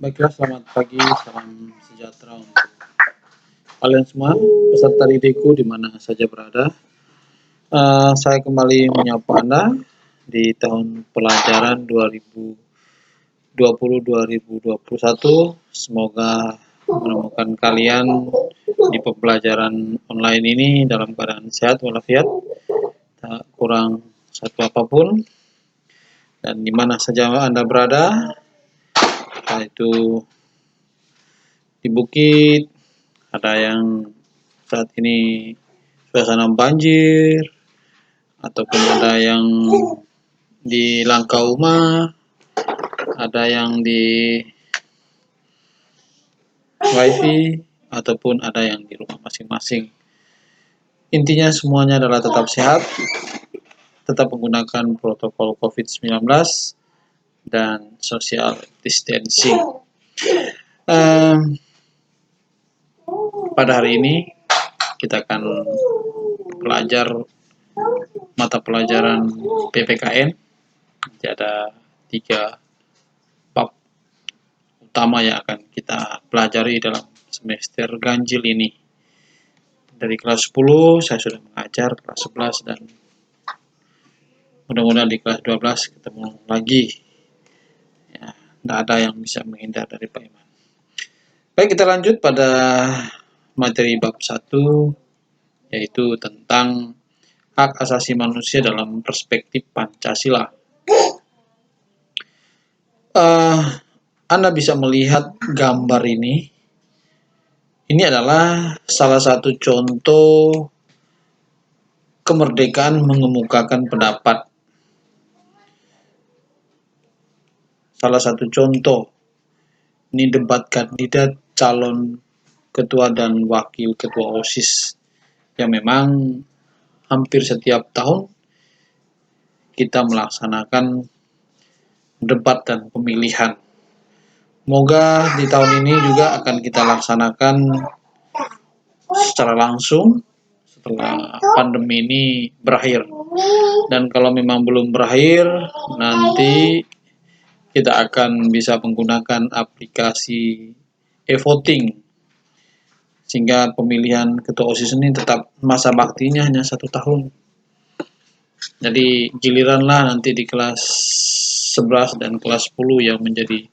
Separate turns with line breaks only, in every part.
Baiklah, selamat pagi, salam sejahtera untuk kalian semua, peserta didikku di mana saja berada. Saya kembali menyapa Anda di tahun pelajaran 2020-2021. Semoga menemukan kalian di pembelajaran online ini dalam keadaan sehat walafiat, tak kurang satu apapun, dan di mana saja Anda berada, itu di bukit, ada yang saat ini suasana banjir, ataupun ada yang di Langkauma, ada yang di wifi, ataupun ada yang di rumah masing-masing. Intinya semuanya adalah tetap sehat, tetap menggunakan protokol COVID-19 dan social distancing. Pada hari ini kita akan belajar mata pelajaran PPKN. Jadi ada 3 bab utama yang akan kita pelajari dalam semester ganjil ini. Dari kelas 10 saya sudah mengajar kelas 11 dan mudah-mudahan di kelas 12 ketemu lagi. Ya, tidak ada yang bisa menghindar dari Pak Iman. Baik, kita lanjut pada materi bab 1, yaitu tentang hak asasi manusia dalam perspektif Pancasila. Anda bisa melihat gambar ini. Ini adalah salah satu contoh kemerdekaan mengemukakan pendapat. Salah satu contoh, ini debat kandidat calon ketua dan wakil ketua OSIS yang memang hampir setiap tahun kita melaksanakan debat dan pemilihan. Semoga di tahun ini juga akan kita laksanakan secara langsung setelah pandemi ini berakhir. Dan kalau memang belum berakhir, nanti kita akan bisa menggunakan aplikasi e-voting sehingga pemilihan ketua OSIS ini tetap masa baktinya hanya 1 tahun. Jadi giliranlah nanti di kelas 11 dan kelas 10 yang menjadi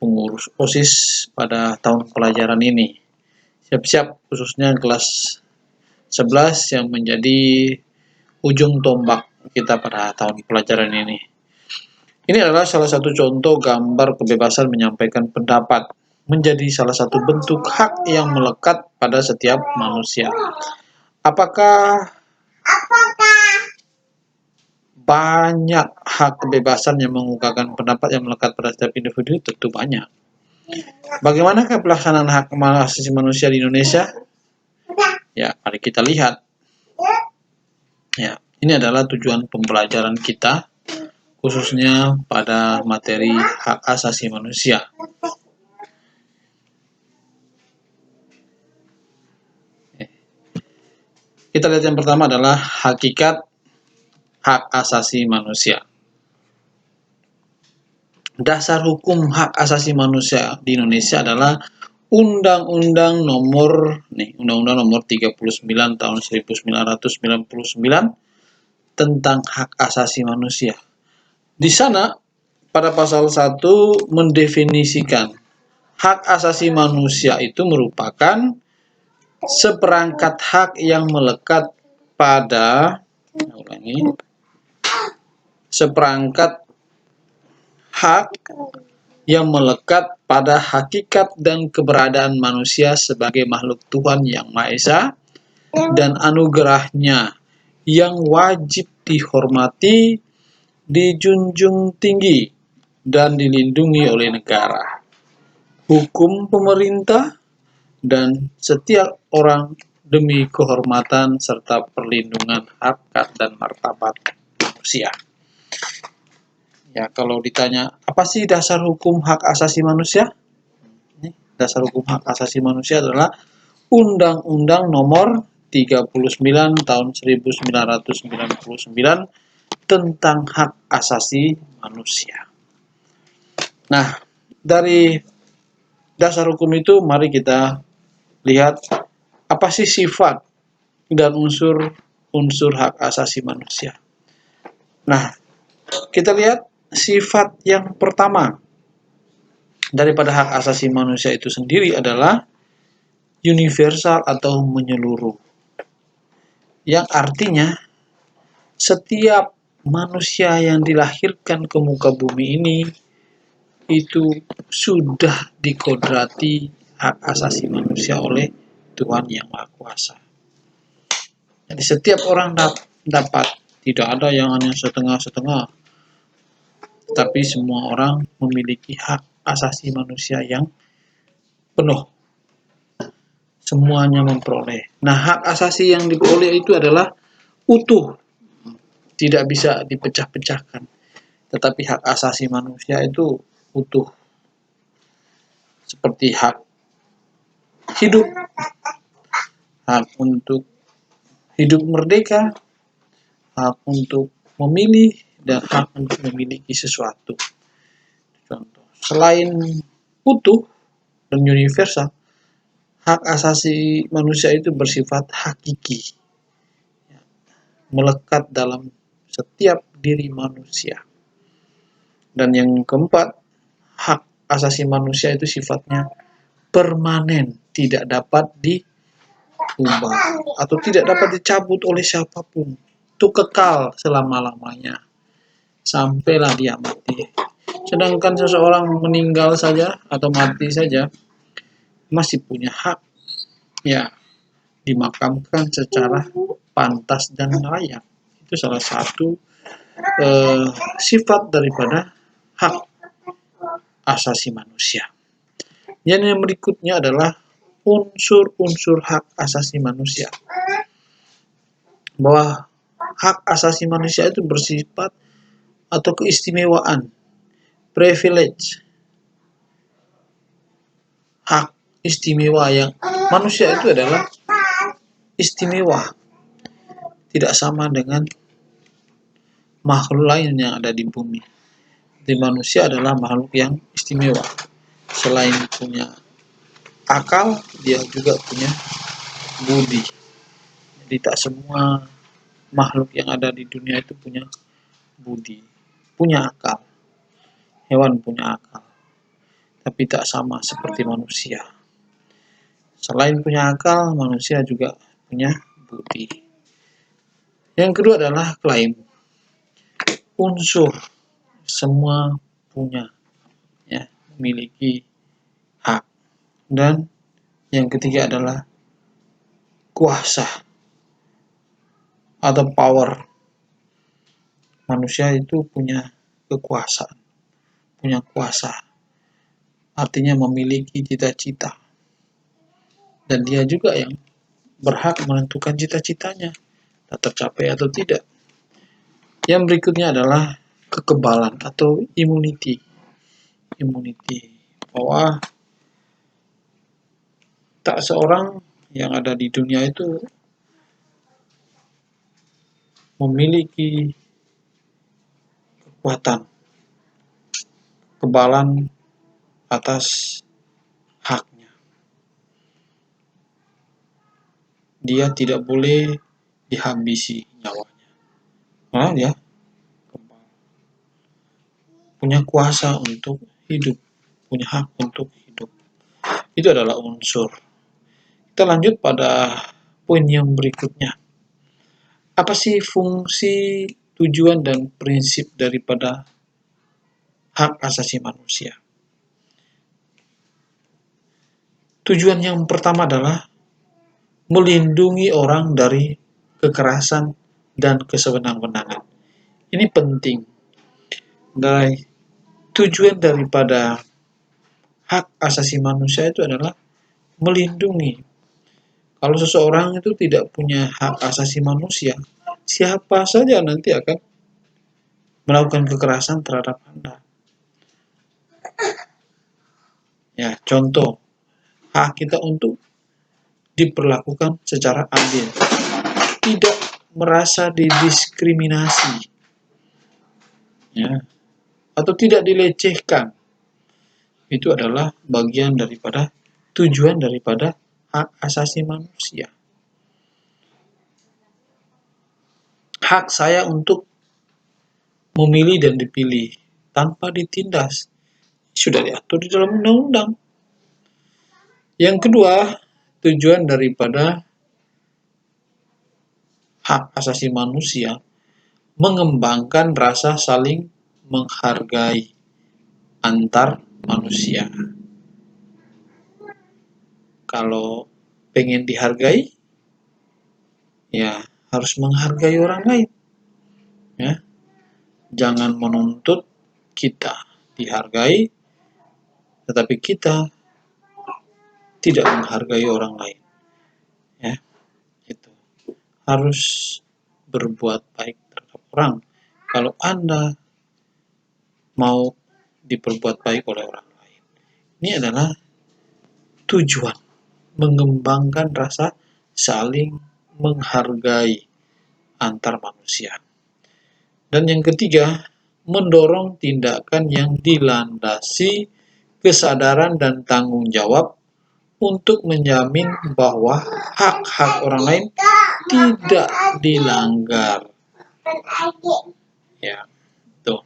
pengurus OSIS pada tahun pelajaran ini. Siap-siap, khususnya kelas 11 yang menjadi ujung tombak kita pada tahun pelajaran ini. Ini adalah salah satu contoh gambar kebebasan menyampaikan pendapat menjadi salah satu bentuk hak yang melekat pada setiap manusia. Apakah banyak hak kebebasan yang mengungkapkan pendapat yang melekat pada setiap individu? Tentu banyak. Bagaimanakah pelaksanaan hak asasi manusia di Indonesia? Ya, mari kita lihat. Ya, ini adalah tujuan pembelajaran kita, khususnya pada materi hak asasi manusia. Kita lihat yang pertama adalah hakikat hak asasi manusia. Dasar hukum hak asasi manusia di Indonesia adalah Undang-Undang nomor 39 tahun 1999 tentang hak asasi manusia. Di sana pada pasal 1 mendefinisikan hak asasi manusia itu merupakan seperangkat hak yang melekat pada seperangkat hak yang melekat pada hakikat dan keberadaan manusia sebagai makhluk Tuhan yang Maha Esa dan anugerahnya yang wajib dihormati, dijunjung tinggi, dan dilindungi oleh negara, hukum pemerintah, dan setiap orang demi kehormatan serta perlindungan harkat dan martabat manusia. Ya, kalau ditanya, apa sih dasar hukum hak asasi manusia? Dasar hukum hak asasi manusia adalah Undang-Undang nomor 39 tahun 1999 tentang hak asasi manusia. Nah, dari dasar hukum itu mari kita lihat apa sih sifat dan unsur hak asasi manusia. Nah, kita lihat sifat yang pertama daripada hak asasi manusia itu sendiri adalah universal atau menyeluruh. Yang artinya setiap manusia yang dilahirkan ke muka bumi ini itu sudah dikodrati hak asasi manusia oleh Tuhan Yang Maha Kuasa. Jadi setiap orang dapat, tidak ada yang hanya setengah-setengah, tapi semua orang memiliki hak asasi manusia yang penuh. Semuanya memperoleh. Nah, hak asasi yang diperoleh itu adalah utuh, tidak bisa dipecah-pecahkan. Tetapi hak asasi manusia itu utuh, seperti hak hidup, hak untuk hidup merdeka, hak untuk memilih, dan hak untuk memiliki sesuatu. Contoh, selain utuh dan universal, hak asasi manusia itu bersifat hakiki, melekat dalam setiap diri manusia. Dan yang keempat, hak asasi manusia itu sifatnya permanen, tidak dapat diubah atau tidak dapat dicabut oleh siapapun. Itu kekal selama-lamanya sampailah dia mati. Sedangkan seseorang meninggal saja atau mati saja masih punya hak ya dimakamkan secara pantas dan layak. Itu salah satu sifat daripada hak asasi manusia. Dan yang berikutnya adalah unsur-unsur hak asasi manusia. Bahwa hak asasi manusia itu bersifat atau keistimewaan, privilege, hak istimewa yang manusia itu adalah istimewa, tidak sama dengan makhluk lain yang ada di bumi. Jadi manusia adalah makhluk yang istimewa. Selain punya akal, dia juga punya budi. Jadi tak semua makhluk yang ada di dunia itu punya budi, punya akal. Hewan punya akal, tapi tak sama seperti manusia. Selain punya akal, manusia juga punya budi. Yang kedua adalah klaim. Unsur semua punya, ya, memiliki hak. Dan yang ketiga adalah kuasa atau power. Manusia itu punya kekuasaan, punya kuasa. Artinya memiliki cita-cita. Dan dia juga yang berhak menentukan cita-citanya, tercapai atau tidak. Yang berikutnya adalah kekebalan atau immunity. Bahwa tak seorang yang ada di dunia itu memiliki kekuatan, kekebalan atas haknya. Dia tidak boleh dihabisi nyawanya. Nah, dia punya kuasa untuk hidup, punya hak untuk hidup. Itu adalah unsur. Kita lanjut pada poin yang berikutnya. Apa sih fungsi, tujuan, dan prinsip daripada hak asasi manusia? Tujuan yang pertama adalah melindungi orang dari kekerasan dan kesewenang-wenangan. Ini penting. Tujuan daripada hak asasi manusia itu adalah melindungi. Kalau seseorang itu tidak punya hak asasi manusia, siapa saja nanti akan melakukan kekerasan terhadap Anda. Ya, contoh, hak kita untuk diperlakukan secara adil, tidak merasa didiskriminasi, ya, atau tidak dilecehkan. itu adalah bagian daripada tujuan daripada hak asasi manusia. Hak saya untuk memilih dan dipilih tanpa ditindas sudah diatur di dalam undang-undang. Yang kedua, tujuan daripada hak asasi manusia mengembangkan rasa saling menghargai antar manusia. Kalau pengen dihargai, ya harus menghargai orang lain. Ya, jangan menuntut kita dihargai, tetapi kita tidak menghargai orang lain. Ya, itu harus berbuat baik terhadap orang. Kalau Anda mau diperbuat baik oleh orang lain, ini adalah tujuan mengembangkan rasa saling menghargai antar manusia. Dan yang ketiga, mendorong tindakan yang dilandasi kesadaran dan tanggung jawab untuk menjamin bahwa hak-hak orang lain tidak dilanggar. Ya, tuh.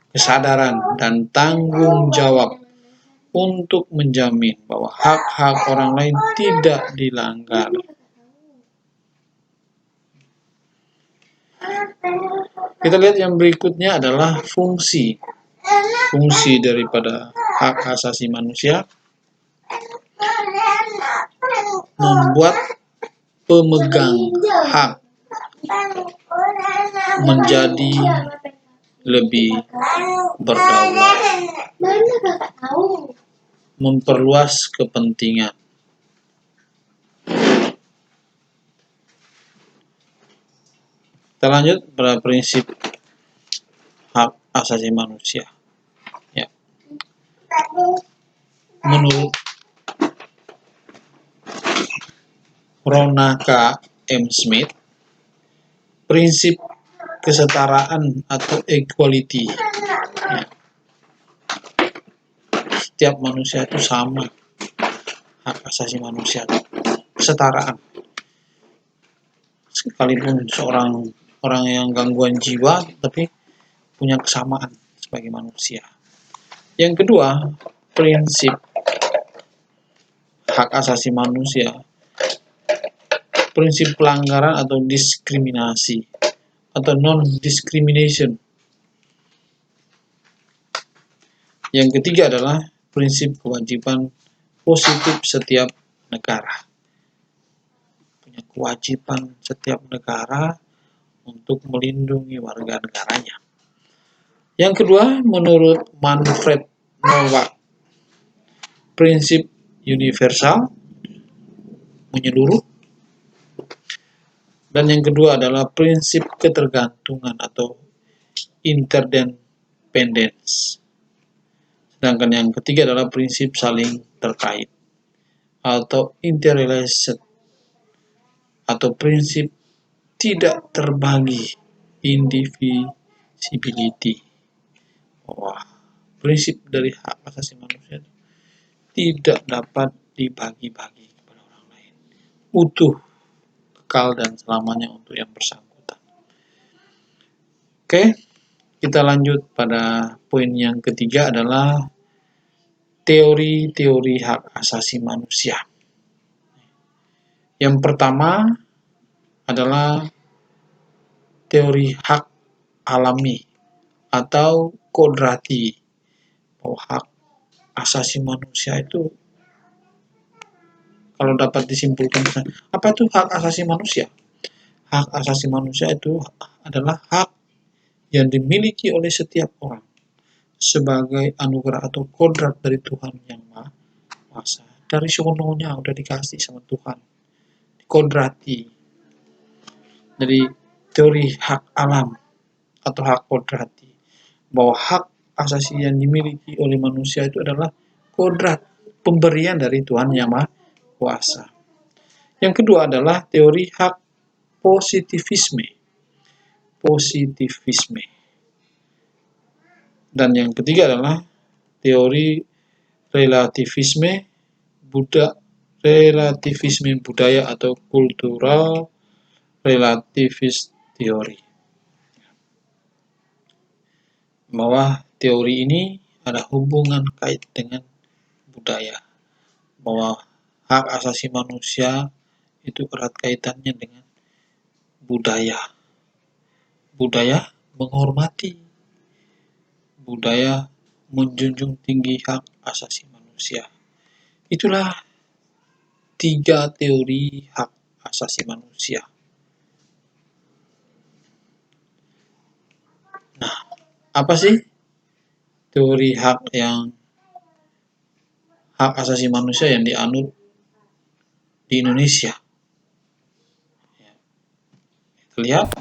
Kesadaran dan tanggung jawab untuk menjamin bahwa hak-hak orang lain tidak dilanggar. Kita lihat yang berikutnya adalah fungsi. Fungsi daripada hak asasi manusia membuat pemegang hak menjadi lebih berdaulat, memperluas kepentingan. Kita lanjut pada prinsip hak asasi manusia. Ya. Menurut Rona K. M. Smith, prinsip kesetaraan atau equality. Ya. Setiap manusia itu sama. Hak asasi manusia itu kesetaraan. Sekalipun seorang orang yang gangguan jiwa, tapi punya kesamaan sebagai manusia. Yang kedua, prinsip hak asasi manusia, prinsip pelanggaran atau diskriminasi atau non-discrimination. Yang ketiga adalah prinsip kewajiban positif setiap negara. Punya kewajiban setiap negara untuk melindungi warga negaranya. Yang kedua, menurut Manfred Nowak, prinsip universal menyeluruh. Dan yang kedua adalah prinsip ketergantungan atau interdependence. Sedangkan yang ketiga adalah prinsip saling terkait atau interrelated atau prinsip tidak terbagi, indivisibility. Wah, prinsip dari hak asasi manusia itu tidak dapat dibagi-bagi kepada orang lain. Utuh, kekal dan selamanya untuk yang bersangkutan. Oke, kita lanjut pada poin yang ketiga adalah teori-teori hak asasi manusia. Yang pertama adalah teori hak alami atau kodrati. Bahwa hak asasi manusia itu kalau dapat disimpulkan, apa itu hak asasi manusia? Hak asasi manusia itu adalah hak yang dimiliki oleh setiap orang sebagai anugerah atau kodrat dari Tuhan yang Maha Kuasa. Dari sononya udah dikasih sama Tuhan, dikodrati. Dari teori hak alam atau hak kodrati, bahwa hak asasi yang dimiliki oleh manusia itu adalah kodrat, pemberian dari Tuhan yang Maha Kuasa. Yang kedua adalah teori hak positivisme. Dan yang ketiga adalah teori relativisme budaya atau cultural relativist theory. Bahwa teori ini ada hubungan kait dengan budaya. Bahwa hak asasi manusia itu erat kaitannya dengan budaya. Budaya menghormati, budaya menjunjung tinggi hak asasi manusia. Itulah 3 teori hak asasi manusia. Nah, apa sih teori hak asasi manusia yang dianut di Indonesia? Terlihat?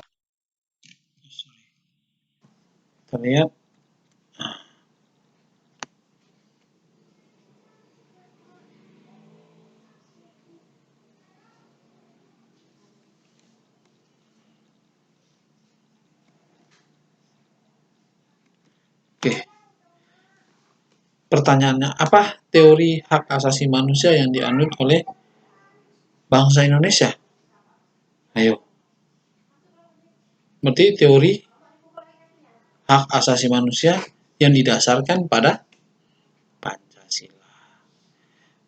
Oke. Pertanyaannya, apa teori hak asasi manusia yang dianut oleh bangsa Indonesia? Ayo. Berarti teori hak asasi manusia yang didasarkan pada Pancasila.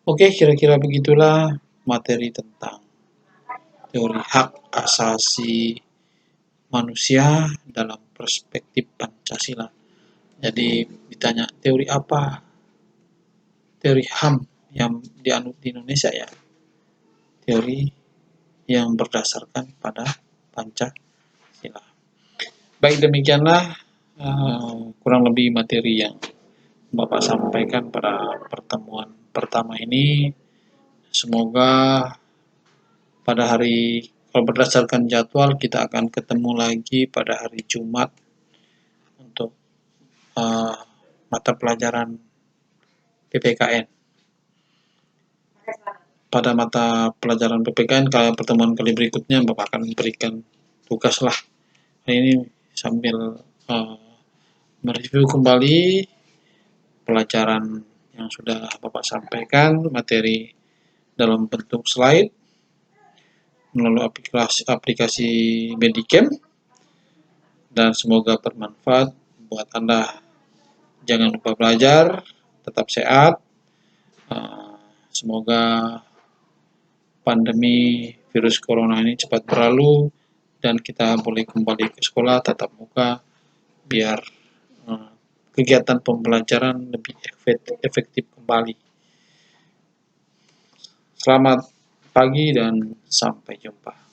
Oke, kira-kira begitulah materi tentang teori hak asasi manusia dalam perspektif Pancasila. Jadi ditanya teori apa? Teori HAM yang dianut di Indonesia ya. Teori yang berdasarkan pada Pancasila. Baik, demikianlah kurang lebih materi yang Bapak sampaikan pada pertemuan pertama ini. Semoga pada kalau berdasarkan jadwal kita akan ketemu lagi pada hari Jumat untuk mata pelajaran PPKN. Pada mata pelajaran PPKN pertemuan kali berikutnya Bapak akan memberikan tugas lah. Ini sambil mereview kembali pelajaran yang sudah Bapak sampaikan, materi dalam bentuk slide melalui aplikasi Medicam, dan semoga bermanfaat buat Anda. Jangan lupa belajar, tetap sehat. Semoga pandemi virus corona ini cepat berlalu dan kita boleh kembali ke sekolah tatap muka biar kegiatan pembelajaran lebih efektif kembali. Selamat pagi dan sampai jumpa.